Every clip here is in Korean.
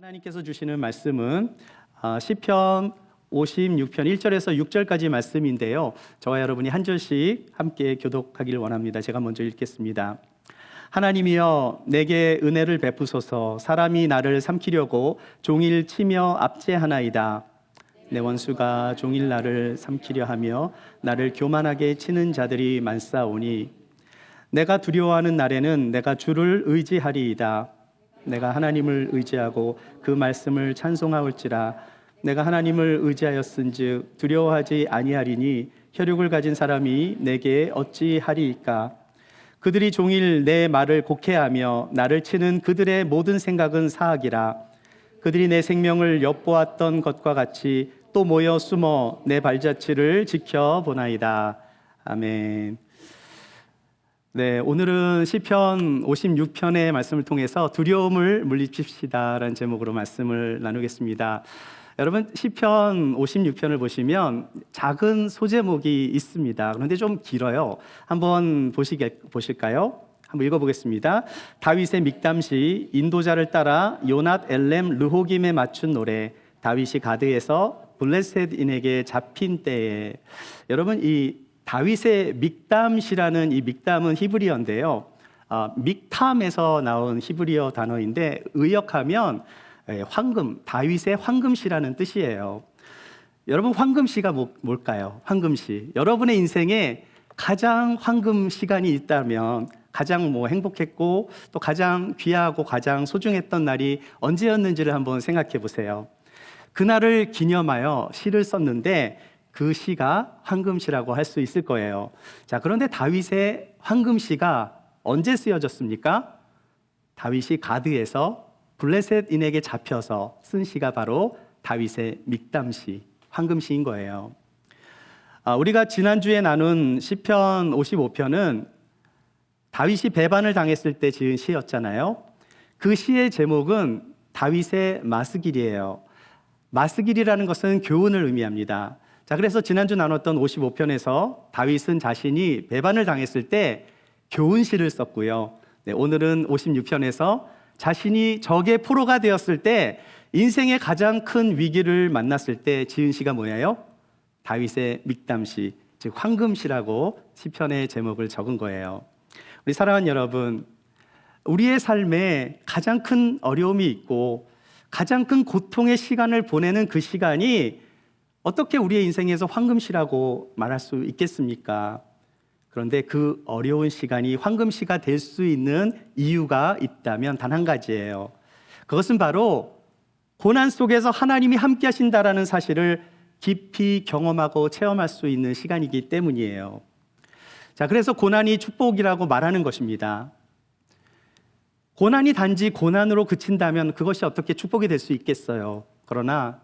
하나님께서 주시는 말씀은 시편 56편 1절에서 6절까지 말씀인데요. 저와 여러분이 한 절씩 함께 교독하기를 원합니다. 제가 먼저 읽겠습니다. 하나님이여 내게 은혜를 베푸소서. 사람이 나를 삼키려고 종일 치며 압제하나이다. 내 원수가 종일 나를 삼키려 하며 나를 교만하게 치는 자들이 많사오니 내가 두려워하는 날에는 내가 주를 의지하리이다. 내가 하나님을 의지하고 그 말씀을 찬송하올지라. 내가 하나님을 의지하였은즉 두려워하지 아니하리니 혈육을 가진 사람이 내게 어찌하리이까. 그들이 종일 내 말을 곡해하며 나를 치는 그들의 모든 생각은 사악이라. 그들이 내 생명을 엿보았던 것과 같이 또 모여 숨어 내 발자취를 지켜보나이다. 아멘. 네, 오늘은 시편 56편의 말씀을 통해서 두려움을 물리칩시다라는 제목으로 말씀을 나누겠습니다. 여러분, 시편 56편을 보시면 작은 소제목이 있습니다. 그런데 좀 길어요. 한번 보실까요? 한번 읽어보겠습니다. 다윗의 믹담시, 인도자를 따라 요낫 엘렘 르호김에 맞춘 노래. 다윗이 가드에서 블레셋인에게 잡힌 때에. 여러분, 이 다윗의 믹담시라는 이 믹담은 히브리어인데요. 믹탐에서 나온 히브리어 단어인데 의역하면 황금, 다윗의 황금시라는 뜻이에요. 여러분, 황금시가 뭘까요? 황금시. 여러분의 인생에 가장 황금 시간이 있다면 가장 행복했고 또 가장 귀하고 가장 소중했던 날이 언제였는지를 한번 생각해 보세요. 그날을 기념하여 시를 썼는데 그 시가 황금시라고 할 수 있을 거예요. 자, 그런데 다윗의 황금시가 언제 쓰여졌습니까? 다윗이 가드에서 블레셋인에게 잡혀서 쓴 시가 바로 다윗의 믹담시, 황금시인 거예요. 우리가 지난주에 나눈 시편 55편은 다윗이 배반을 당했을 때 지은 시였잖아요. 그 시의 제목은 다윗의 마스길이에요. 마스길이라는 것은 교훈을 의미합니다. 자, 그래서 지난주 나눴던 55편에서 다윗은 자신이 배반을 당했을 때 교훈시를 썼고요. 네, 오늘은 56편에서 자신이 적의 포로가 되었을 때 인생의 가장 큰 위기를 만났을 때 지은 시가 뭐예요? 다윗의 믹담시, 즉 황금시라고 시편의 제목을 적은 거예요. 우리 사랑하는 여러분, 우리의 삶에 가장 큰 어려움이 있고 가장 큰 고통의 시간을 보내는 그 시간이 어떻게 우리의 인생에서 황금시라고 말할 수 있겠습니까? 그런데 그 어려운 시간이 황금시가 될 수 있는 이유가 있다면 단 한 가지예요. 그것은 바로 고난 속에서 하나님이 함께 하신다라는 사실을 깊이 경험하고 체험할 수 있는 시간이기 때문이에요. 자, 그래서 고난이 축복이라고 말하는 것입니다. 고난이 단지 고난으로 그친다면 그것이 어떻게 축복이 될 수 있겠어요? 그러나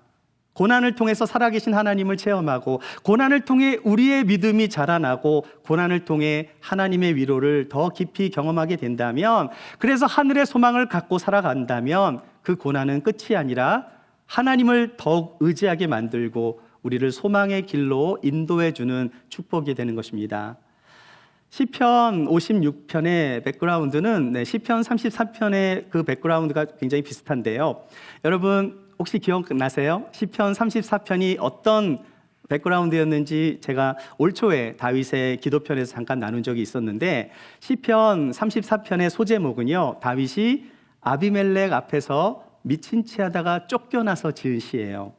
고난을 통해서 살아계신 하나님을 체험하고 고난을 통해 우리의 믿음이 자라나고 고난을 통해 하나님의 위로를 더 깊이 경험하게 된다면, 그래서 하늘의 소망을 갖고 살아간다면 그 고난은 끝이 아니라 하나님을 더욱 의지하게 만들고 우리를 소망의 길로 인도해 주는 축복이 되는 것입니다. 시편 56편의 백그라운드는 시편 34편의 그 백그라운드가 굉장히 비슷한데요. 여러분 혹시 기억나세요? 시편 34편이 어떤 백그라운드였는지 제가 올 초에 다윗의 기도편에서 잠깐 나눈 적이 있었는데, 시편 34편의 소제목은요, 다윗이 아비멜렉 앞에서 미친 채 하다가 쫓겨나서 지은 시예요.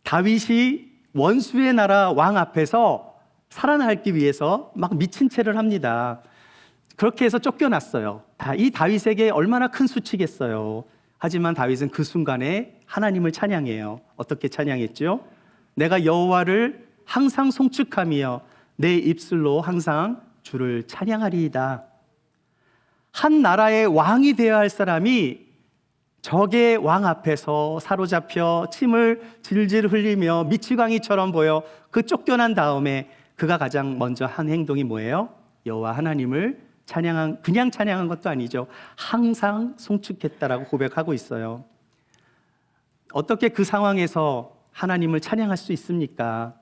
다윗이 원수의 나라 왕 앞에서 살아남기 위해서 막 미친 채를 합니다. 그렇게 해서 쫓겨났어요. 이 다윗에게 얼마나 큰 수치겠어요. 하지만 다윗은 그 순간에 하나님을 찬양해요. 어떻게 찬양했죠? 내가 여호와를 항상 송축하며 내 입술로 항상 주를 찬양하리이다. 한 나라의 왕이 되어야 할 사람이 적의 왕 앞에서 사로잡혀 침을 질질 흘리며 미치광이처럼 보여 그 쫓겨난 다음에 그가 가장 먼저 한 행동이 뭐예요? 여호와 하나님을 그냥 찬양한 것도 아니죠. 항상 송축했다라고 고백하고 있어요. 어떻게 그 상황에서 하나님을 찬양할 수 있습니까?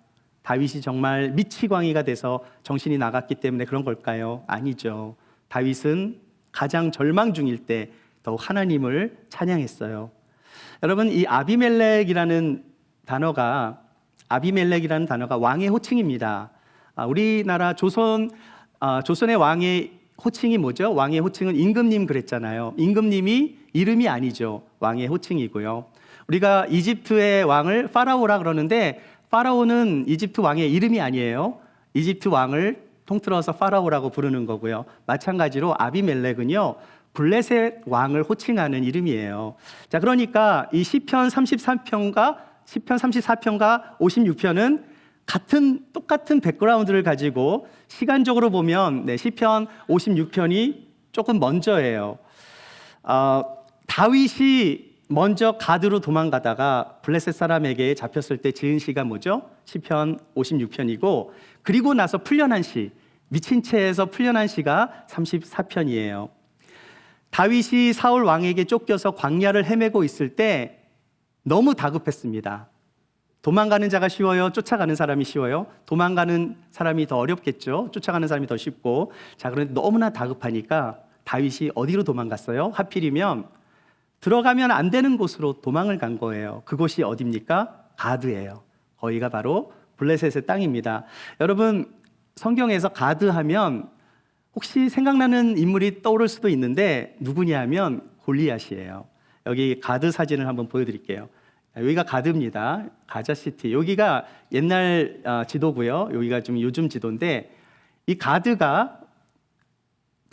다윗이 정말 미치광이가 돼서 정신이 나갔기 때문에 그런 걸까요? 아니죠. 다윗은 가장 절망 중일 때 더욱 하나님을 찬양했어요. 여러분, 이 아비멜렉이라는 단어가 왕의 호칭입니다. 우리나라 조선의 왕의 호칭이 뭐죠? 왕의 호칭은 임금님 그랬잖아요. 임금님이 이름이 아니죠. 왕의 호칭이고요. 우리가 이집트의 왕을 파라오라 그러는데 파라오는 이집트 왕의 이름이 아니에요. 이집트 왕을 통틀어서 파라오라고 부르는 거고요. 마찬가지로 아비멜렉은요, 블레셋 왕을 호칭하는 이름이에요. 자, 그러니까 이 시편 34편과 56편은 똑같은 백그라운드를 가지고 시간적으로 보면 시편 56편이 조금 먼저예요. 다윗이 먼저 가드로 도망가다가 블레셋 사람에게 잡혔을 때 지은 시가 뭐죠? 시편 56편이고, 그리고 나서 풀려난 시, 미친 채에서 풀려난 시가 34편이에요. 다윗이 사울 왕에게 쫓겨서 광야를 헤매고 있을 때 너무 다급했습니다. 도망가는 자가 쉬워요? 쫓아가는 사람이 쉬워요? 도망가는 사람이 더 어렵겠죠? 쫓아가는 사람이 더 쉽고. 자, 그런데 너무나 다급하니까 다윗이 어디로 도망갔어요? 하필이면 들어가면 안 되는 곳으로 도망을 간 거예요. 그곳이 어디입니까? 가드예요. 거기가 바로 블레셋의 땅입니다. 여러분, 성경에서 가드 하면 혹시 생각나는 인물이 떠오를 수도 있는데 누구냐 하면 골리앗이에요. 여기 가드 사진을 한번 보여드릴게요. 여기가 가드입니다. 가자시티. 여기가 옛날 지도고요. 여기가 좀 요즘 지도인데, 이 가드가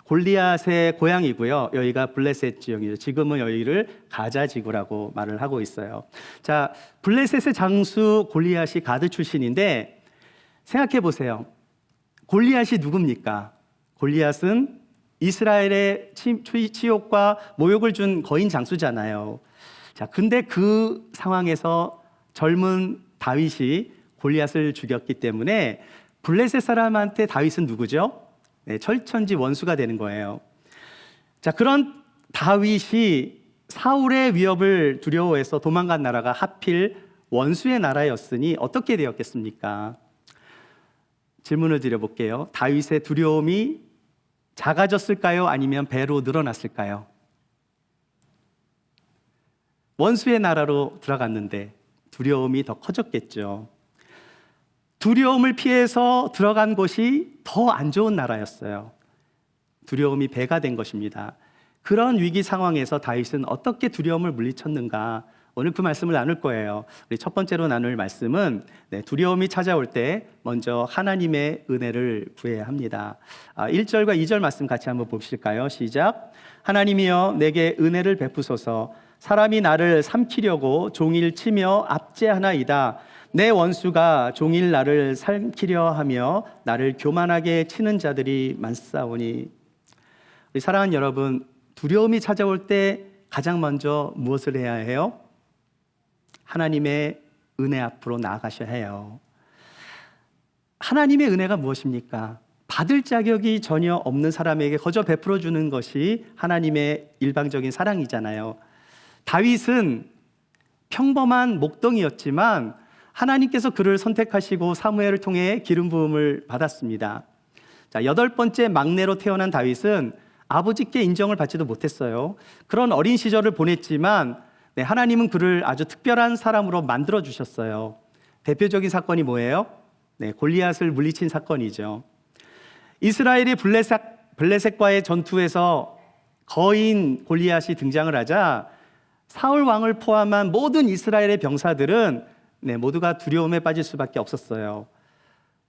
골리앗의 고향이고요. 여기가 블레셋 지역이죠. 지금은 여기를 가자 지구라고 말을 하고 있어요. 자, 블레셋의 장수 골리앗이 가드 출신인데, 생각해 보세요. 골리앗이 누굽니까? 골리앗은 이스라엘의 치욕과 모욕을 준 거인 장수잖아요. 자, 근데 그 상황에서 젊은 다윗이 골리앗을 죽였기 때문에 블레셋 사람한테 다윗은 누구죠? 철천지 원수가 되는 거예요. 자, 그런 다윗이 사울의 위협을 두려워해서 도망간 나라가 하필 원수의 나라였으니 어떻게 되었겠습니까? 질문을 드려볼게요. 다윗의 두려움이 작아졌을까요? 아니면 배로 늘어났을까요? 원수의 나라로 들어갔는데 두려움이 더 커졌겠죠. 두려움을 피해서 들어간 곳이 더 안 좋은 나라였어요. 두려움이 배가 된 것입니다. 그런 위기 상황에서 다윗은 어떻게 두려움을 물리쳤는가? 오늘 그 말씀을 나눌 거예요. 우리 첫 번째로 나눌 말씀은 두려움이 찾아올 때 먼저 하나님의 은혜를 구해야 합니다. 1절과 2절 말씀 같이 한번 보실까요? 시작. 하나님이여 내게 은혜를 베푸소서. 사람이 나를 삼키려고 종일 치며 압제하나이다. 내 원수가 종일 나를 삼키려 하며 나를 교만하게 치는 자들이 많사오니. 우리 사랑하는 여러분, 두려움이 찾아올 때 가장 먼저 무엇을 해야 해요? 하나님의 은혜 앞으로 나아가셔야 해요. 하나님의 은혜가 무엇입니까? 받을 자격이 전혀 없는 사람에게 거저 베풀어 주는 것이 하나님의 일방적인 사랑이잖아요. 다윗은 평범한 목동이었지만 하나님께서 그를 선택하시고 사무엘을 통해 기름 부음을 받았습니다. 자, 8번째 막내로 태어난 다윗은 아버지께 인정을 받지도 못했어요. 그런 어린 시절을 보냈지만 하나님은 그를 아주 특별한 사람으로 만들어 주셨어요. 대표적인 사건이 뭐예요? 골리앗을 물리친 사건이죠. 이스라엘이 블레셋과의 전투에서 거인 골리앗이 등장을 하자 사울 왕을 포함한 모든 이스라엘의 병사들은 모두가 두려움에 빠질 수밖에 없었어요.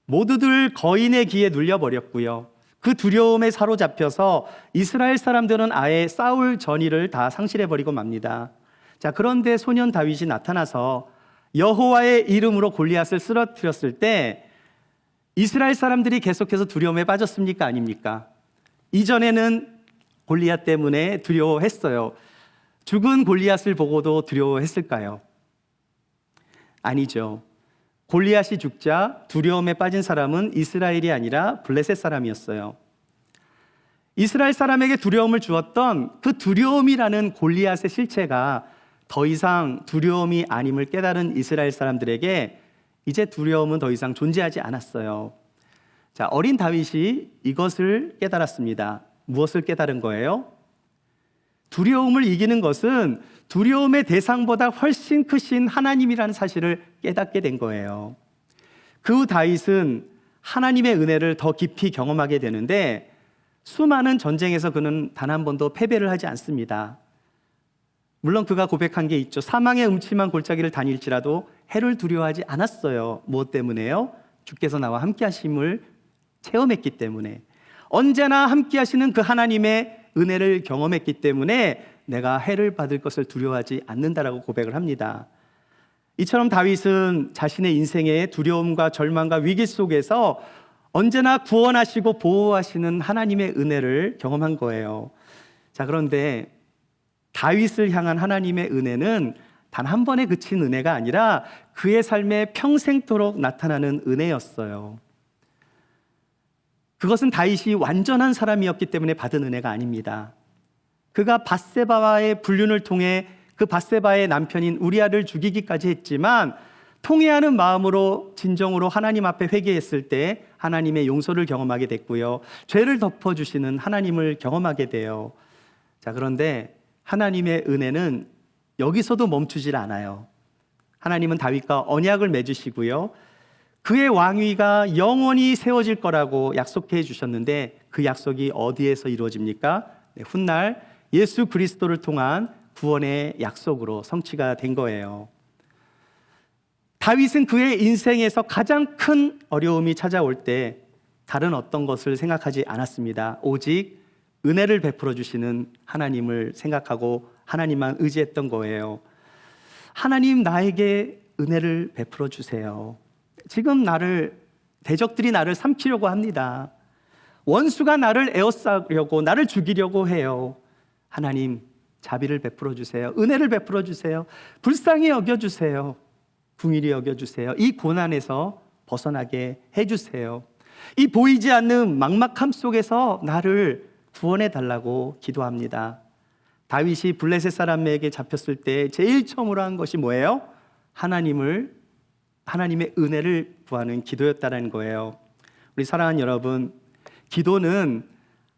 모두들 거인의 기에 눌려버렸고요. 그 두려움에 사로잡혀서 이스라엘 사람들은 아예 싸울 전의를 다 상실해버리고 맙니다. 자, 그런데 소년 다윗이 나타나서 여호와의 이름으로 골리앗을 쓰러뜨렸을 때 이스라엘 사람들이 계속해서 두려움에 빠졌습니까? 아닙니까? 이전에는 골리앗 때문에 두려워했어요. 죽은 골리앗을 보고도 두려워했을까요? 아니죠. 골리앗이 죽자 두려움에 빠진 사람은 이스라엘이 아니라 블레셋 사람이었어요. 이스라엘 사람에게 두려움을 주었던 그 두려움이라는 골리앗의 실체가 더 이상 두려움이 아님을 깨달은 이스라엘 사람들에게 이제 두려움은 더 이상 존재하지 않았어요. 자, 어린 다윗이 이것을 깨달았습니다. 무엇을 깨달은 거예요? 두려움을 이기는 것은 두려움의 대상보다 훨씬 크신 하나님이라는 사실을 깨닫게 된 거예요. 그 후 다윗은 하나님의 은혜를 더 깊이 경험하게 되는데 수많은 전쟁에서 그는 단 한 번도 패배를 하지 않습니다. 물론 그가 고백한 게 있죠. 사망의 음침한 골짜기를 다닐지라도 해를 두려워하지 않았어요. 무엇 때문에요? 주께서 나와 함께 하심을 체험했기 때문에, 언제나 함께 하시는 그 하나님의 은혜를 경험했기 때문에 내가 해를 받을 것을 두려워하지 않는다라고 고백을 합니다. 이처럼 다윗은 자신의 인생의 두려움과 절망과 위기 속에서 언제나 구원하시고 보호하시는 하나님의 은혜를 경험한 거예요. 자, 그런데 다윗을 향한 하나님의 은혜는 단 한 번에 그친 은혜가 아니라 그의 삶에 평생토록 나타나는 은혜였어요. 그것은 다윗이 완전한 사람이었기 때문에 받은 은혜가 아닙니다. 그가 밧세바와의 불륜을 통해 그 밧세바의 남편인 우리아를 죽이기까지 했지만 통회하는 마음으로 진정으로 하나님 앞에 회개했을 때 하나님의 용서를 경험하게 됐고요. 죄를 덮어주시는 하나님을 경험하게 돼요. 자, 그런데 하나님의 은혜는 여기서도 멈추질 않아요. 하나님은 다윗과 언약을 맺으시고요. 그의 왕위가 영원히 세워질 거라고 약속해 주셨는데 그 약속이 어디에서 이루어집니까? 훗날 예수 그리스도를 통한 구원의 약속으로 성취가 된 거예요. 다윗은 그의 인생에서 가장 큰 어려움이 찾아올 때 다른 어떤 것을 생각하지 않았습니다. 오직 은혜를 베풀어 주시는 하나님을 생각하고 하나님만 의지했던 거예요. 하나님, 나에게 은혜를 베풀어 주세요. 지금 대적들이 나를 삼키려고 합니다. 원수가 나를 에워싸려고, 나를 죽이려고 해요. 하나님, 자비를 베풀어 주세요. 은혜를 베풀어 주세요. 불쌍히 여겨주세요. 긍휼히 여겨주세요. 이 고난에서 벗어나게 해주세요. 이 보이지 않는 막막함 속에서 나를 구원해 달라고 기도합니다. 다윗이 블레셋 사람에게 잡혔을 때 제일 처음으로 한 것이 뭐예요? 하나님의 은혜를 구하는 기도였다는 거예요. 우리 사랑하는 여러분, 기도는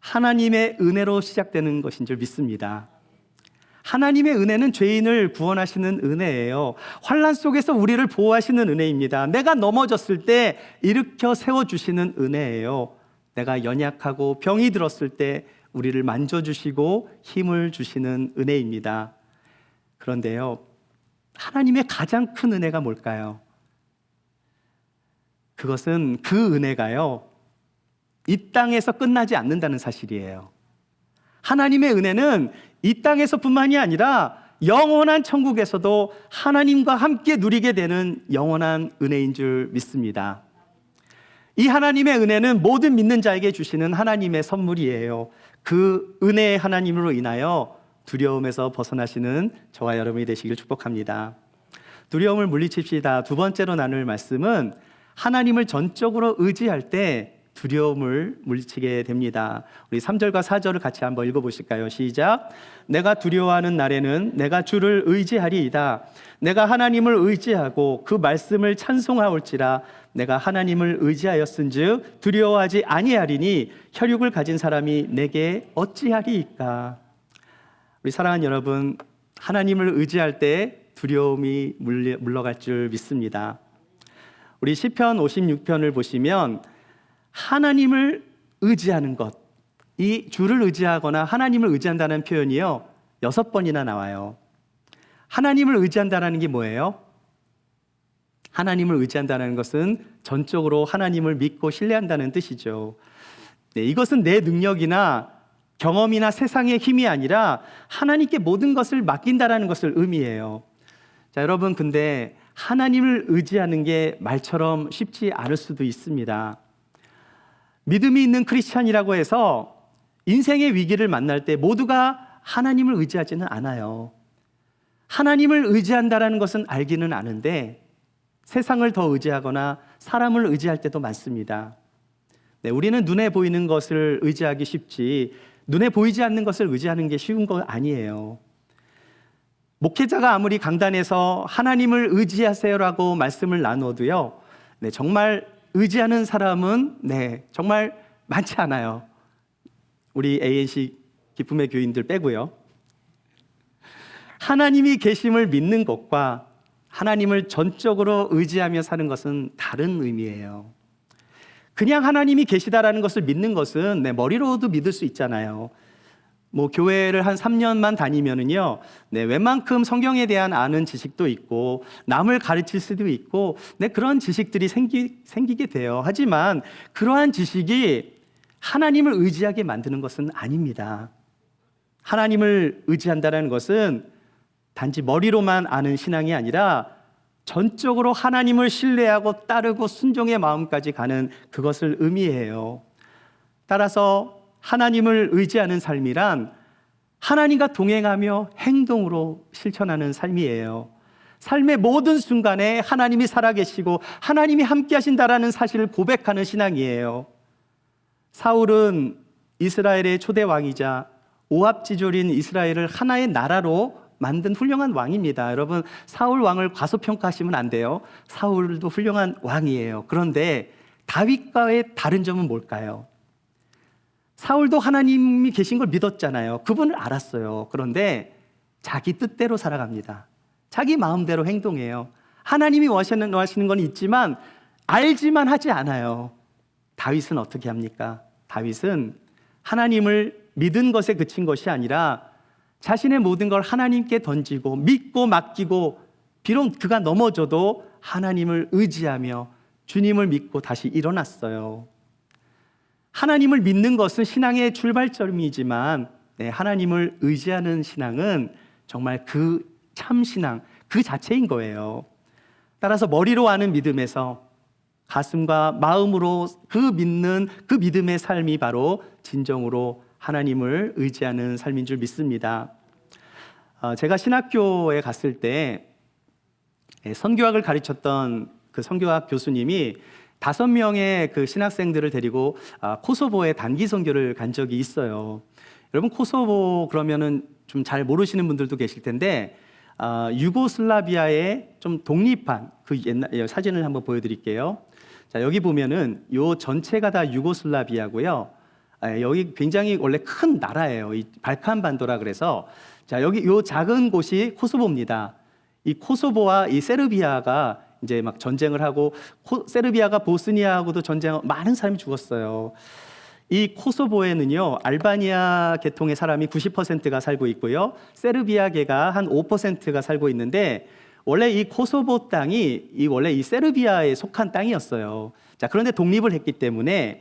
하나님의 은혜로 시작되는 것인 줄 믿습니다. 하나님의 은혜는 죄인을 구원하시는 은혜예요. 환난 속에서 우리를 보호하시는 은혜입니다. 내가 넘어졌을 때 일으켜 세워주시는 은혜예요. 내가 연약하고 병이 들었을 때 우리를 만져주시고 힘을 주시는 은혜입니다. 그런데요, 하나님의 가장 큰 은혜가 뭘까요? 그것은 그 은혜가요, 이 땅에서 끝나지 않는다는 사실이에요. 하나님의 은혜는 이 땅에서뿐만이 아니라 영원한 천국에서도 하나님과 함께 누리게 되는 영원한 은혜인 줄 믿습니다. 이 하나님의 은혜는 모든 믿는 자에게 주시는 하나님의 선물이에요. 그 은혜의 하나님으로 인하여 두려움에서 벗어나시는 저와 여러분이 되시길 축복합니다. 두려움을 물리칩시다. 두 번째로 나눌 말씀은 하나님을 전적으로 의지할 때 두려움을 물리치게 됩니다. 우리 3절과 4절을 같이 한번 읽어보실까요? 시작. 내가 두려워하는 날에는 내가 주를 의지하리이다. 내가 하나님을 의지하고 그 말씀을 찬송하올지라. 내가 하나님을 의지하였은즉 두려워하지 아니하리니 혈육을 가진 사람이 내게 어찌하리이까. 우리 사랑하는 여러분, 하나님을 의지할 때 두려움이 물러갈 줄 믿습니다. 우리 시편 56편을 보시면 하나님을 의지하는 것, 이 주를 의지하거나 하나님을 의지한다는 표현이요 6번이나 나와요. 하나님을 의지한다는 게 뭐예요? 하나님을 의지한다는 것은 전적으로 하나님을 믿고 신뢰한다는 뜻이죠. 네, 이것은 내 능력이나 경험이나 세상의 힘이 아니라 하나님께 모든 것을 맡긴다는 것을 의미해요. 자, 여러분, 근데 하나님을 의지하는 게 말처럼 쉽지 않을 수도 있습니다. 믿음이 있는 크리스찬이라고 해서 인생의 위기를 만날 때 모두가 하나님을 의지하지는 않아요. 하나님을 의지한다는 것은 알기는 아는데 세상을 더 의지하거나 사람을 의지할 때도 많습니다. 네, 우리는 눈에 보이는 것을 의지하기 쉽지 눈에 보이지 않는 것을 의지하는 게 쉬운 거 아니에요. 목회자가 아무리 강단에서 하나님을 의지하세요라고 말씀을 나눠도요, 네, 정말 의지하는 사람은 정말 많지 않아요. 우리 ANC 기쁨의 교인들 빼고요. 하나님이 계심을 믿는 것과 하나님을 전적으로 의지하며 사는 것은 다른 의미예요. 그냥 하나님이 계시다라는 것을 믿는 것은 머리로도 믿을 수 있잖아요. 교회를 한 3년만 다니면은요, 웬만큼 성경에 대한 아는 지식도 있고, 남을 가르칠 수도 있고, 그런 지식들이 생기게 돼요. 하지만 그러한 지식이 하나님을 의지하게 만드는 것은 아닙니다. 하나님을 의지한다는 것은 단지 머리로만 아는 신앙이 아니라 전적으로 하나님을 신뢰하고 따르고 순종의 마음까지 가는 그것을 의미해요. 따라서 하나님을 의지하는 삶이란 하나님과 동행하며 행동으로 실천하는 삶이에요. 삶의 모든 순간에 하나님이 살아계시고 하나님이 함께 하신다라는 사실을 고백하는 신앙이에요. 사울은 이스라엘의 초대 왕이자 오합지졸인 이스라엘을 하나의 나라로 만든 훌륭한 왕입니다. 여러분, 사울 왕을 과소평가하시면 안 돼요. 사울도 훌륭한 왕이에요. 그런데 다윗과의 다른 점은 뭘까요? 사울도 하나님이 계신 걸 믿었잖아요. 그분을 알았어요. 그런데 자기 뜻대로 살아갑니다. 자기 마음대로 행동해요. 하나님이 원하시는 건 있지만 알지만 하지 않아요. 다윗은 어떻게 합니까? 다윗은 하나님을 믿은 것에 그친 것이 아니라 자신의 모든 걸 하나님께 던지고 믿고 맡기고, 비록 그가 넘어져도 하나님을 의지하며 주님을 믿고 다시 일어났어요. 하나님을 믿는 것은 신앙의 출발점이지만 하나님을 의지하는 신앙은 정말 그 참신앙 그 자체인 거예요. 따라서 머리로 아는 믿음에서 가슴과 마음으로 믿는 그 믿음의 삶이 바로 진정으로 하나님을 의지하는 삶인 줄 믿습니다. 제가 신학교에 갔을 때 선교학을 가르쳤던 그 선교학 교수님이 5명의 그 신학생들을 데리고 코소보에 단기 선교를 간 적이 있어요. 여러분, 코소보 그러면은 좀 잘 모르시는 분들도 계실 텐데 유고슬라비아의 좀 독립한 그 옛날 사진을 한번 보여드릴게요. 자, 여기 보면은 요 전체가 다 유고슬라비아고요. 여기 굉장히 원래 큰 나라예요. 이 발칸 반도라 그래서, 자, 여기 요 작은 곳이 코소보입니다. 이 코소보와 이 세르비아가 이제 막 전쟁을 하고, 세르비아가 보스니아하고도 많은 사람이 죽었어요. 이 코소보에는요, 알바니아 계통의 사람이 90%가 살고 있고요, 세르비아계가 한 5%가 살고 있는데, 원래 이 코소보 땅이 원래 이 세르비아에 속한 땅이었어요. 자, 그런데 독립을 했기 때문에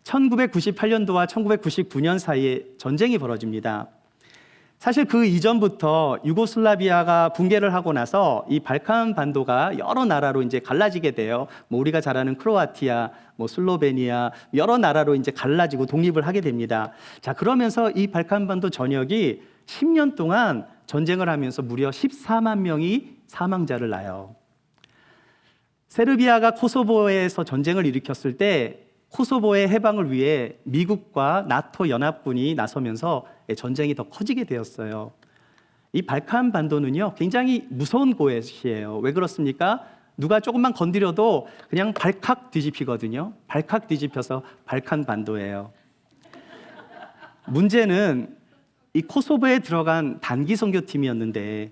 1998년도와 1999년 사이에 전쟁이 벌어집니다. 사실 그 이전부터 유고슬라비아가 붕괴를 하고 나서 이 발칸 반도가 여러 나라로 이제 갈라지게 돼요. 우리가 잘 아는 크로아티아, 슬로베니아, 여러 나라로 이제 갈라지고 독립을 하게 됩니다. 자, 그러면서 이 발칸 반도 전역이 10년 동안 전쟁을 하면서 무려 14만 명이 사망자를 낳아요. 세르비아가 코소보에서 전쟁을 일으켰을 때 코소보의 해방을 위해 미국과 나토 연합군이 나서면서 전쟁이 더 커지게 되었어요. 이 발칸 반도는요, 굉장히 무서운 곳이에요. 왜 그렇습니까? 누가 조금만 건드려도 그냥 발칵 뒤집히거든요. 발칵 뒤집혀서 발칸 반도예요. 문제는 이 코소보에 들어간 단기 선교팀이었는데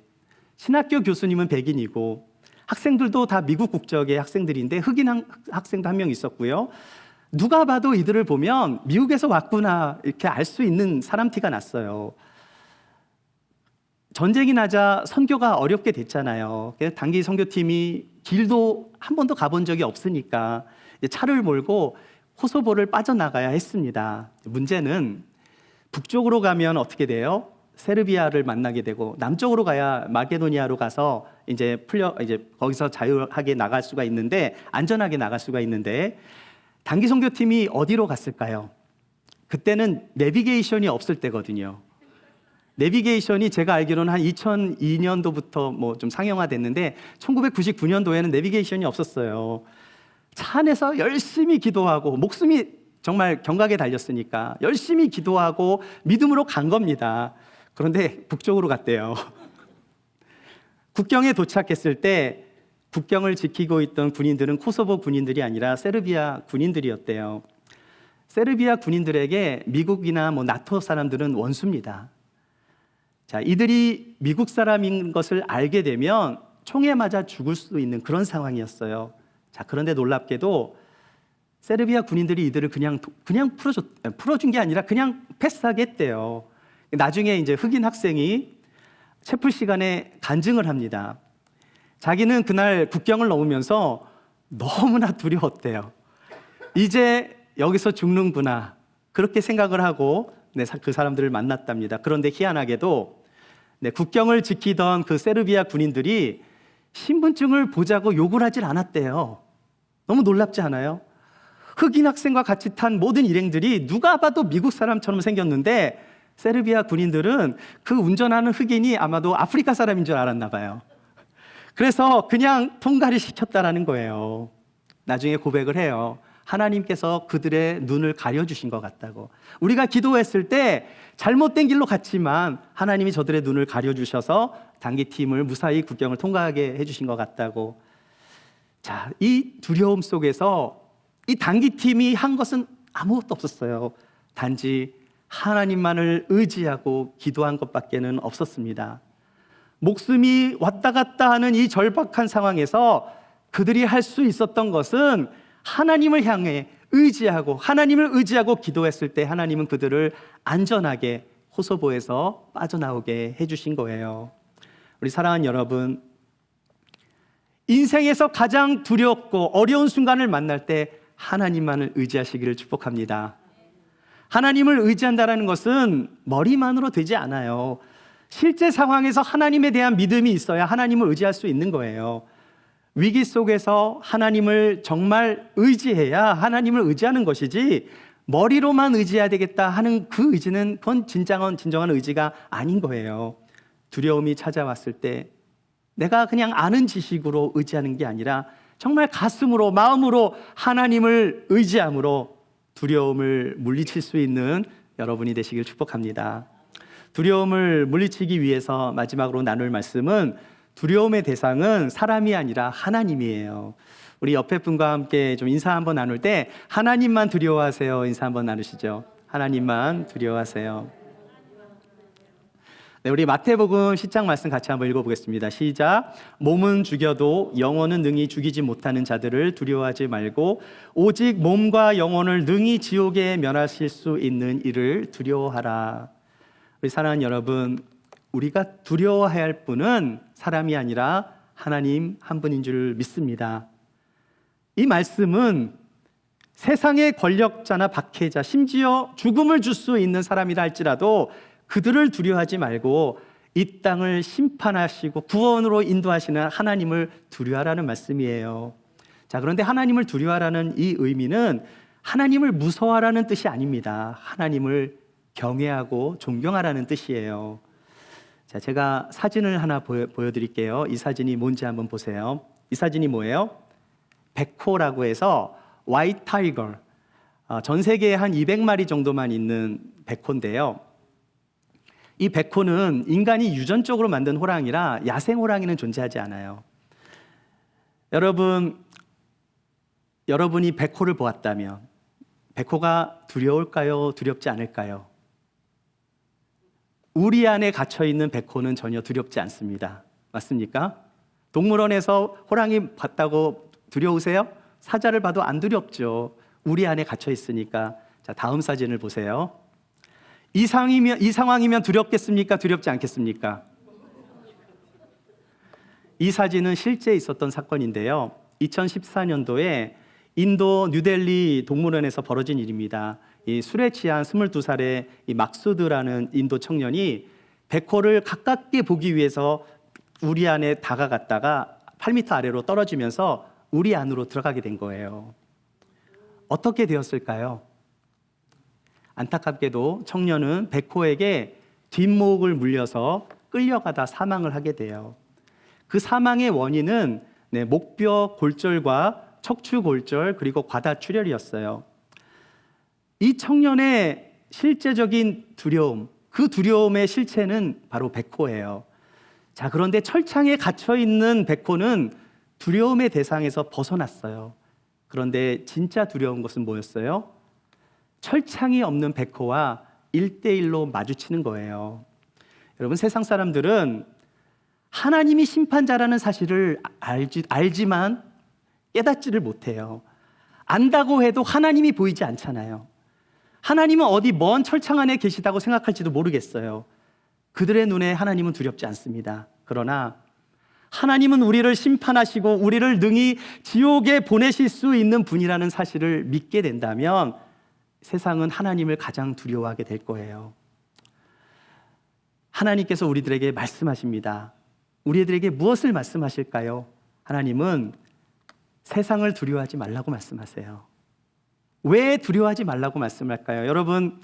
신학교 교수님은 백인이고 학생들도 다 미국 국적의 학생들인데 흑인 학생도 한 명 있었고요. 누가 봐도 이들을 보면 미국에서 왔구나 이렇게 알 수 있는 사람 티가 났어요. 전쟁이 나자 선교가 어렵게 됐잖아요. 단기 선교팀이 길도 한 번도 가본 적이 없으니까 차를 몰고 코소보를 빠져나가야 했습니다. 문제는 북쪽으로 가면 어떻게 돼요? 세르비아를 만나게 되고, 남쪽으로 가야 마케도니아로 가서 이제 거기서 자유하게 나갈 수가 있는데, 안전하게 나갈 수가 있는데, 단기 선교팀이 어디로 갔을까요? 그때는 내비게이션이 없을 때거든요. 내비게이션이 제가 알기로는 한 2002년도부터 좀 상용화됐는데 1999년도에는 내비게이션이 없었어요. 차 안에서 열심히 기도하고, 목숨이 정말 경각에 달렸으니까 열심히 기도하고 믿음으로 간 겁니다. 그런데 북쪽으로 갔대요. 국경에 도착했을 때 국경을 지키고 있던 군인들은 코소보 군인들이 아니라 세르비아 군인들이었대요. 세르비아 군인들에게 미국이나 나토 사람들은 원수입니다. 자, 이들이 미국 사람인 것을 알게 되면 총에 맞아 죽을 수 있는 그런 상황이었어요. 자, 그런데 놀랍게도 세르비아 군인들이 이들을 그냥 풀어준 게 아니라 그냥 패스하겠대요. 나중에 이제 흑인 학생이 채플 시간에 간증을 합니다. 자기는 그날 국경을 넘으면서 너무나 두려웠대요. 이제 여기서 죽는구나, 그렇게 생각을 하고 그 사람들을 만났답니다. 그런데 희한하게도 국경을 지키던 그 세르비아 군인들이 신분증을 보자고 요구를 하질 않았대요. 너무 놀랍지 않아요? 흑인 학생과 같이 탄 모든 일행들이 누가 봐도 미국 사람처럼 생겼는데 세르비아 군인들은 그 운전하는 흑인이 아마도 아프리카 사람인 줄 알았나 봐요. 그래서 그냥 통과를 시켰다라는 거예요. 나중에 고백을 해요. 하나님께서 그들의 눈을 가려주신 것 같다고. 우리가 기도했을 때 잘못된 길로 갔지만 하나님이 저들의 눈을 가려주셔서 단기팀을 무사히 국경을 통과하게 해주신 것 같다고. 자, 이 두려움 속에서 이 단기팀이 한 것은 아무것도 없었어요. 단지 하나님만을 의지하고 기도한 것밖에는 없었습니다. 목숨이 왔다 갔다 하는 이 절박한 상황에서 그들이 할 수 있었던 것은 하나님을 향해 하나님을 의지하고 기도했을 때 하나님은 그들을 안전하게 호소보에서 빠져나오게 해주신 거예요. 우리 사랑하는 여러분, 인생에서 가장 두렵고 어려운 순간을 만날 때 하나님만을 의지하시기를 축복합니다. 하나님을 의지한다는 것은 머리만으로 되지 않아요. 실제 상황에서 하나님에 대한 믿음이 있어야 하나님을 의지할 수 있는 거예요. 위기 속에서 하나님을 정말 의지해야 하나님을 의지하는 것이지, 머리로만 의지해야 되겠다 하는 그 의지는 그건 진정한 의지가 아닌 거예요. 두려움이 찾아왔을 때 내가 그냥 아는 지식으로 의지하는 게 아니라 정말 가슴으로, 마음으로 하나님을 의지함으로 두려움을 물리칠 수 있는 여러분이 되시길 축복합니다. 두려움을 물리치기 위해서 마지막으로 나눌 말씀은, 두려움의 대상은 사람이 아니라 하나님이에요. 우리 옆에 분과 함께 좀 인사 한번 나눌 때 하나님만 두려워하세요 인사 한번 나누시죠. 하나님만 두려워하세요. 네, 우리 마태복음 10장 말씀 같이 한번 읽어보겠습니다. 시작. 몸은 죽여도 영혼은 능히 죽이지 못하는 자들을 두려워하지 말고 오직 몸과 영혼을 능히 지옥에 면하실 수 있는 이를 두려워하라. 우리 사랑하는 여러분, 우리가 두려워해야 할 분은 사람이 아니라 하나님 한 분인 줄 믿습니다. 이 말씀은 세상의 권력자나 박해자, 심지어 죽음을 줄 수 있는 사람이라 할지라도 그들을 두려워하지 말고 이 땅을 심판하시고 구원으로 인도하시는 하나님을 두려워하라는 말씀이에요. 자, 그런데 하나님을 두려워하라는 이 의미는 하나님을 무서워하라는 뜻이 아닙니다. 하나님을 경외하고 존경하라는 뜻이에요. 자, 제가 사진을 하나 보여드릴게요. 이 사진이 뭔지 한번 보세요. 이 사진이 뭐예요? 백호라고 해서 화이트 타이거, 전 세계에 한 200마리 정도만 있는 백호인데요. 이 백호는 인간이 유전적으로 만든 호랑이라 야생 호랑이는 존재하지 않아요. 여러분이 백호를 보았다면 백호가 두려울까요? 두렵지 않을까요? 우리 안에 갇혀있는 백호는 전혀 두렵지 않습니다. 맞습니까? 동물원에서 호랑이 봤다고 두려우세요? 사자를 봐도 안 두렵죠. 우리 안에 갇혀있으니까. 자, 다음 사진을 보세요. 이 상황이면 두렵겠습니까? 두렵지 않겠습니까? 이 사진은 실제 있었던 사건인데요. 2014년도에 인도 뉴델리 동물원에서 벌어진 일입니다. 이 술에 취한 22살의 이 막수드라는 인도 청년이 백호를 가깝게 보기 위해서 우리 안에 다가갔다가 8m 아래로 떨어지면서 우리 안으로 들어가게 된 거예요. 어떻게 되었을까요? 안타깝게도 청년은 백호에게 뒷목을 물려서 끌려가다 사망을 하게 돼요. 그 사망의 원인은 목뼈 골절과 척추 골절 그리고 과다출혈이었어요. 이 청년의 실제적인 두려움, 그 두려움의 실체는 바로 백호예요. 자, 그런데 철창에 갇혀 있는 백호는 두려움의 대상에서 벗어났어요. 그런데 진짜 두려운 것은 뭐였어요? 철창이 없는 백호와 1대1로 마주치는 거예요. 여러분, 세상 사람들은 하나님이 심판자라는 사실을 알지만 깨닫지를 못해요. 안다고 해도 하나님이 보이지 않잖아요. 하나님은 어디 먼 철창 안에 계시다고 생각할지도 모르겠어요. 그들의 눈에 하나님은 두렵지 않습니다. 그러나 하나님은 우리를 심판하시고 우리를 능히 지옥에 보내실 수 있는 분이라는 사실을 믿게 된다면 세상은 하나님을 가장 두려워하게 될 거예요. 하나님께서 우리들에게 말씀하십니다. 우리들에게 무엇을 말씀하실까요? 하나님은 세상을 두려워하지 말라고 말씀하세요. 왜 두려워하지 말라고 말씀할까요? 여러분,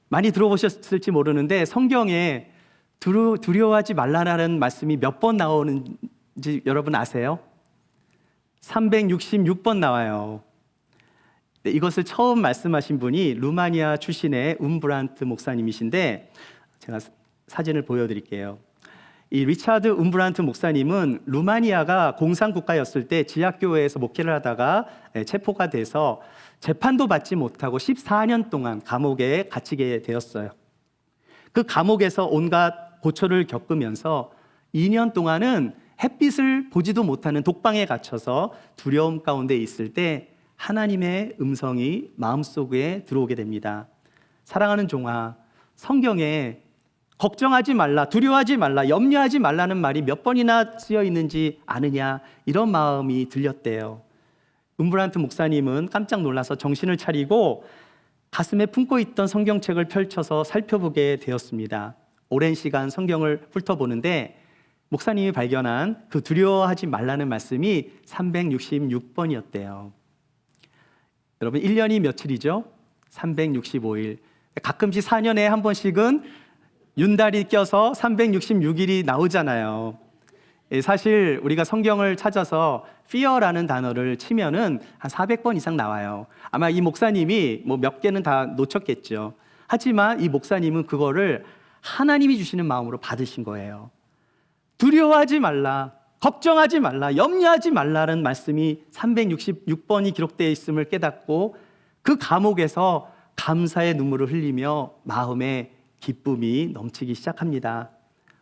많이 들어보셨을지 모르는데 성경에 두려워하지 말라는 말씀이 몇 번 나오는지 여러분 아세요? 366번 나와요. 이것을 처음 말씀하신 분이 루마니아 출신의 움브란트 목사님이신데 제가 사진을 보여드릴게요. 이 리차드 움브란트 목사님은 루마니아가 공산국가였을 때 지하교회에서 목회를 하다가 체포가 돼서 재판도 받지 못하고 14년 동안 감옥에 갇히게 되었어요. 그 감옥에서 온갖 고초를 겪으면서 2년 동안은 햇빛을 보지도 못하는 독방에 갇혀서 두려움 가운데 있을 때 하나님의 음성이 마음속에 들어오게 됩니다. 사랑하는 종아, 성경에 걱정하지 말라, 두려워하지 말라, 염려하지 말라는 말이 몇 번이나 쓰여 있는지 아느냐, 이런 마음이 들렸대요. 움브란트 목사님은 깜짝 놀라서 정신을 차리고 가슴에 품고 있던 성경책을 펼쳐서 살펴보게 되었습니다. 오랜 시간 성경을 훑어보는데 목사님이 발견한 그 두려워하지 말라는 말씀이 366번이었대요. 여러분, 1년이 며칠이죠? 365일. 가끔씩 4년에 한 번씩은 윤달이 껴서 366일이 나오잖아요. 사실 우리가 성경을 찾아서 fear라는 단어를 치면은 한 400번 이상 나와요. 아마 이 목사님이 뭐 몇 개는 다 놓쳤겠죠. 하지만 이 목사님은 그거를 하나님이 주시는 마음으로 받으신 거예요. 두려워하지 말라, 걱정하지 말라, 염려하지 말라는 말씀이 366번이 기록되어 있음을 깨닫고 그 감옥에서 감사의 눈물을 흘리며 마음에 기쁨이 넘치기 시작합니다.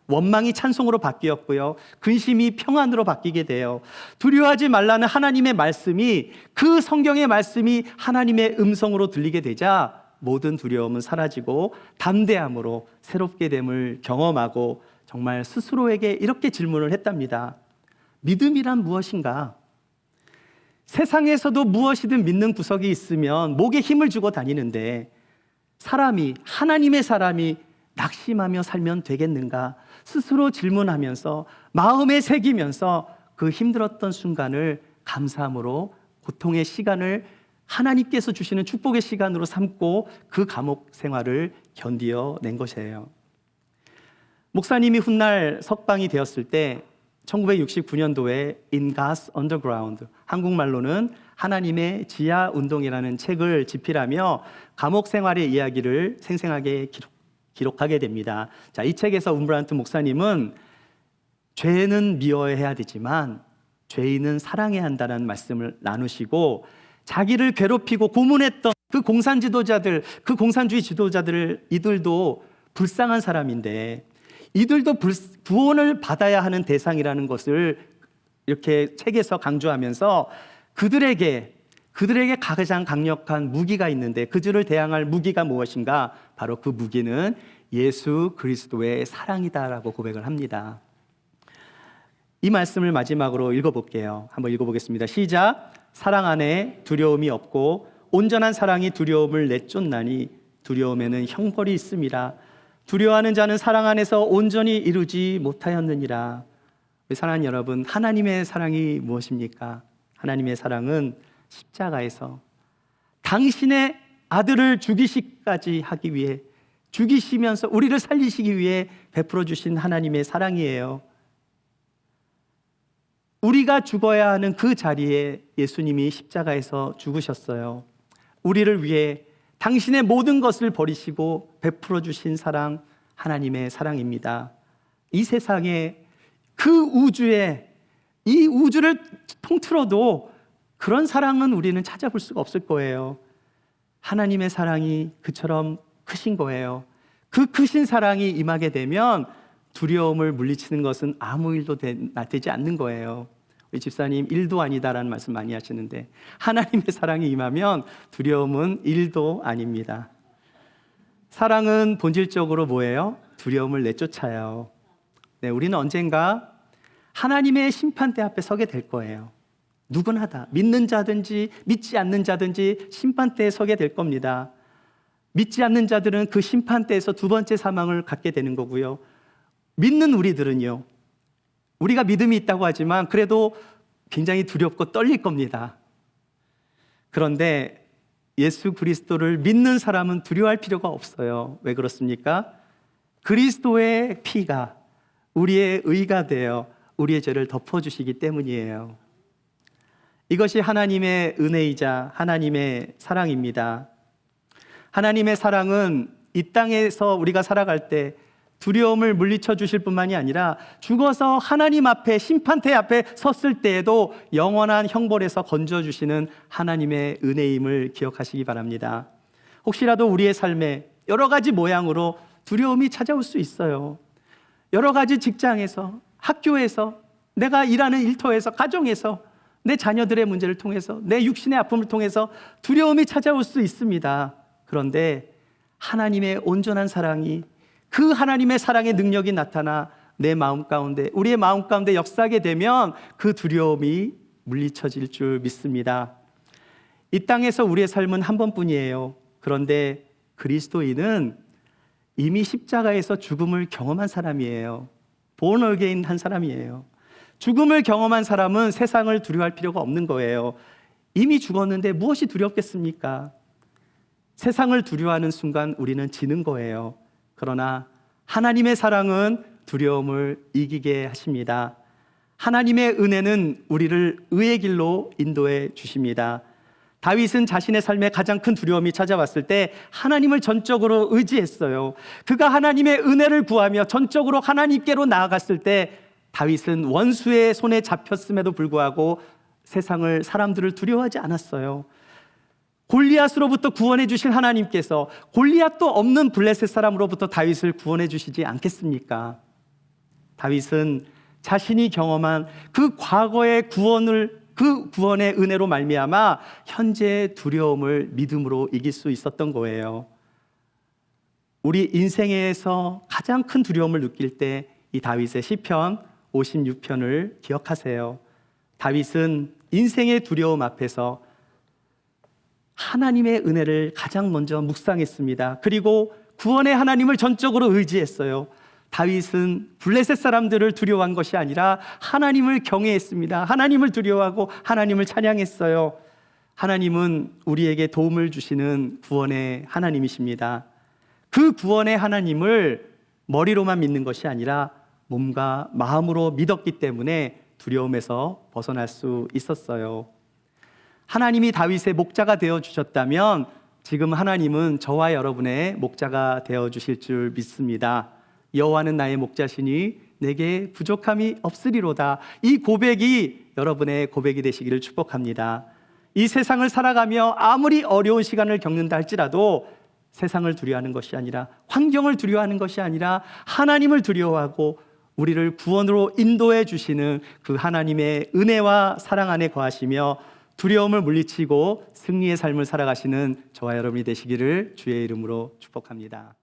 원망이 찬송으로 바뀌었고요. 근심이 평안으로 바뀌게 돼요. 두려워하지 말라는 하나님의 말씀이, 그 성경의 말씀이 하나님의 음성으로 들리게 되자 모든 두려움은 사라지고 담대함으로 새롭게 됨을 경험하고 정말 스스로에게 이렇게 질문을 했답니다. 믿음이란 무엇인가? 세상에서도 무엇이든 믿는 구석이 있으면 목에 힘을 주고 다니는데 하나님의 사람이 낙심하며 살면 되겠는가? 스스로 질문하면서 마음에 새기면서 그 힘들었던 순간을 감사함으로 고통의 시간을 하나님께서 주시는 축복의 시간으로 삼고 그 감옥 생활을 견디어낸 것이에요. 목사님이 훗날 석방이 되었을 때 1969년도에 In God's Underground, 한국말로는 하나님의 지하 운동이라는 책을 집필하며 감옥 생활의 이야기를 생생하게 기록하게 됩니다. 자, 이 책에서 움브란트 목사님은 죄는 미워해야 되지만 죄인은 사랑해야 한다는 말씀을 나누시고 자기를 괴롭히고 고문했던 그 공산 지도자들, 그 공산주의 지도자들, 이들도 불쌍한 사람인데 이들도 구원을 받아야 하는 대상이라는 것을 이렇게 책에서 강조하면서 그들에게 가장 강력한 무기가 있는데 그들을 대항할 무기가 무엇인가? 바로 그 무기는 예수 그리스도의 사랑이다라고 고백을 합니다. 이 말씀을 마지막으로 읽어볼게요. 한번 읽어보겠습니다. 시작. 사랑 안에 두려움이 없고 온전한 사랑이 두려움을 내쫓나니 두려움에는 형벌이 있음이라. 두려워하는 자는 사랑 안에서 온전히 이루지 못하였느니라. 사랑하는 여러분, 하나님의 사랑이 무엇입니까? 하나님의 사랑은 십자가에서 당신의 아들을 죽이시기까지 하기 위해 죽이시면서 우리를 살리시기 위해 베풀어 주신 하나님의 사랑이에요. 우리가 죽어야 하는 그 자리에 예수님이 십자가에서 죽으셨어요. 우리를 위해 당신의 모든 것을 버리시고 베풀어 주신 사랑, 하나님의 사랑입니다. 이 세상에 그 우주에 이 우주를 통틀어도 그런 사랑은 우리는 찾아볼 수가 없을 거예요. 하나님의 사랑이 그처럼 크신 거예요. 그 크신 사랑이 임하게 되면 두려움을 물리치는 것은 아무 일도 되지 않는 거예요. 우리 집사님 일도 아니다라는 말씀 많이 하시는데 하나님의 사랑이 임하면 두려움은 일도 아닙니다. 사랑은 본질적으로 뭐예요? 두려움을 내쫓아요. 네, 우리는 언젠가 하나님의 심판대 앞에 서게 될 거예요. 누구나 다 믿는 자든지 믿지 않는 자든지 심판대에 서게 될 겁니다. 믿지 않는 자들은 그 심판대에서 두 번째 사망을 갖게 되는 거고요. 믿는 우리들은요, 우리가 믿음이 있다고 하지만 그래도 굉장히 두렵고 떨릴 겁니다. 그런데 예수 그리스도를 믿는 사람은 두려워할 필요가 없어요. 왜 그렇습니까? 그리스도의 피가 우리의 의가 되어 우리의 죄를 덮어주시기 때문이에요. 이것이 하나님의 은혜이자 하나님의 사랑입니다. 하나님의 사랑은 이 땅에서 우리가 살아갈 때 두려움을 물리쳐 주실 뿐만이 아니라 죽어서 하나님 앞에 심판대 앞에 섰을 때에도 영원한 형벌에서 건져주시는 하나님의 은혜임을 기억하시기 바랍니다. 혹시라도 우리의 삶에 여러 가지 모양으로 두려움이 찾아올 수 있어요. 여러 가지 직장에서, 학교에서, 내가 일하는 일터에서, 가정에서, 내 자녀들의 문제를 통해서, 내 육신의 아픔을 통해서 두려움이 찾아올 수 있습니다. 그런데 하나님의 온전한 사랑이, 그 하나님의 사랑의 능력이 나타나 내 마음 가운데, 우리의 마음 가운데 역사하게 되면 그 두려움이 물리쳐질 줄 믿습니다. 이 땅에서 우리의 삶은 한 번뿐이에요. 그런데 그리스도인은 이미 십자가에서 죽음을 경험한 사람이에요. born again 한 사람이에요. 죽음을 경험한 사람은 세상을 두려워할 필요가 없는 거예요. 이미 죽었는데 무엇이 두렵겠습니까? 세상을 두려워하는 순간 우리는 지는 거예요. 그러나 하나님의 사랑은 두려움을 이기게 하십니다. 하나님의 은혜는 우리를 의의 길로 인도해 주십니다. 다윗은 자신의 삶에 가장 큰 두려움이 찾아왔을 때 하나님을 전적으로 의지했어요. 그가 하나님의 은혜를 구하며 전적으로 하나님께로 나아갔을 때 다윗은 원수의 손에 잡혔음에도 불구하고 세상을, 사람들을 두려워하지 않았어요. 골리앗으로부터 구원해 주실 하나님께서 골리앗도 없는 블레셋 사람으로부터 다윗을 구원해 주시지 않겠습니까? 다윗은 자신이 경험한 그 과거의 그 구원의 은혜로 말미암아 현재의 두려움을 믿음으로 이길 수 있었던 거예요. 우리 인생에서 가장 큰 두려움을 느낄 때 이 다윗의 시편 56편을 기억하세요. 다윗은 인생의 두려움 앞에서 하나님의 은혜를 가장 먼저 묵상했습니다. 그리고 구원의 하나님을 전적으로 의지했어요. 다윗은 블레셋 사람들을 두려워한 것이 아니라 하나님을 경외했습니다. 하나님을 두려워하고 하나님을 찬양했어요. 하나님은 우리에게 도움을 주시는 구원의 하나님이십니다. 그 구원의 하나님을 머리로만 믿는 것이 아니라 몸과 마음으로 믿었기 때문에 두려움에서 벗어날 수 있었어요. 하나님이 다윗의 목자가 되어주셨다면 지금 하나님은 저와 여러분의 목자가 되어주실 줄 믿습니다. 여호와는 나의 목자시니 내게 부족함이 없으리로다. 이 고백이 여러분의 고백이 되시기를 축복합니다. 이 세상을 살아가며 아무리 어려운 시간을 겪는다 할지라도 세상을 두려워하는 것이 아니라, 환경을 두려워하는 것이 아니라 하나님을 두려워하고 우리를 구원으로 인도해 주시는 그 하나님의 은혜와 사랑 안에 거하시며 두려움을 물리치고 승리의 삶을 살아가시는 저와 여러분이 되시기를 주의 이름으로 축복합니다.